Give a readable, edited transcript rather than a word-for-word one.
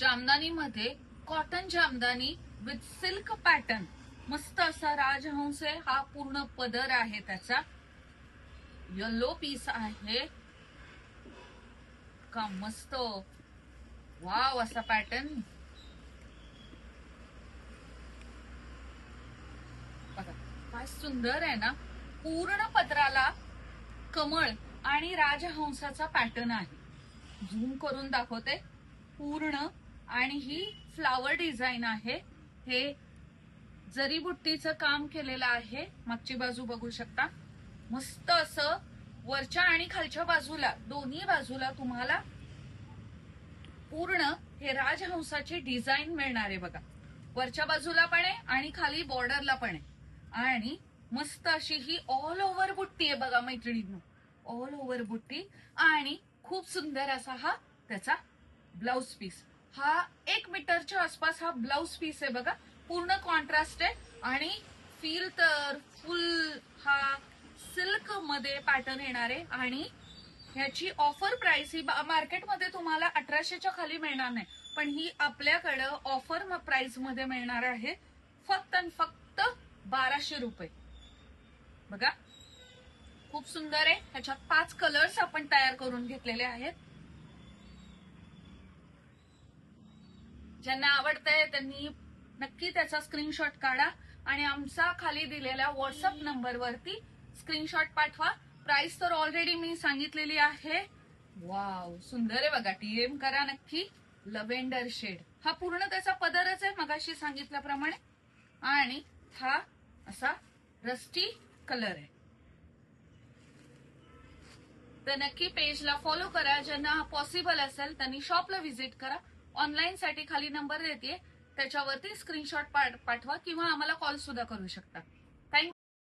जामदानी मध्ये cotton jamdani with silk pattern, मस्त असा राजहंस आहे. हा पूर्ण पदर आहे त्याचा. येलो पीस आहे का मस्त. वाव असा पॅटर्न बघा, काय सुंदर आहे ना. पूर्ण पदराला कमळ आणि राजहंसाचा पॅटर्न आहे. झूम करून दाखवते पूर्ण. आणि ही फ्लावर डिझाईन आहे. हे जरीबुट्टीचं काम केलेलं आहे. मागची बाजू बघू शकता. मस्त असं वरच्या आणि खालच्या बाजूला दोन्ही बाजूला तुम्हाला पूर्ण हे राजहंसाची डिझाईन मिळणार आहे बघा. वरच्या बाजूला पण आहे आणि खाली बॉर्डरला पण आहे. आणि मस्त अशी ही ऑल ओव्हर बुट्टी आहे बघा मैत्रिणींनो. ऑल ओव्हर बुट्टी आणि खूप सुंदर असा हा त्याचा ब्लाउज पीस. हा 1 मीटरच्या आसपास हा ब्लाउज पीस आहे बघा. पूर्ण कॉन्ट्रास्ट आहे आणि फील तर फुल हा सिल्क मध्ये पॅटर्न येणार आहे. आणि ह्याची ऑफर प्राइस ही मार्केटमध्ये तुम्हाला 1800च्या खाली मिळणार नाही, पण ही आपल्याकडं ऑफर प्राइस मध्ये मिळणार आहे फक्त आणि फक्त 1200 रुपये. बघा खूप सुंदर आहे. ह्याच्यात 5 कलर्स आपण तयार करून घेतलेले आहेत. ज्यांना आवडतंय त्यांनी नक्की त्याचा स्क्रीनशॉट काढा आणि आमचा खाली दिलेल्या व्हॉट्सअप नंबरवरती स्क्रीनशॉट पाठवा. प्राइस तर ऑलरेडी मी सांगितलेली आहे. वाव सुंदर आहे बघा. टीएम करा नक्की. लव्हेंडर शेड हा पूर्ण त्याचा पदरच आहे मगाशी सांगितल्याप्रमाणे. आणि हा असा रस्टी कलर आहे. तर नक्की पेजला फॉलो करा. ज्यांना पॉसिबल असेल त्यांनी शॉपला व्हिजिट करा. ऑनलाईन साठी खाली नंबर देते त्याच्यावरती स्क्रीनशॉट पाठवा किंवा आम्हाला कॉल सुद्धा करू शकता. थँक्यू.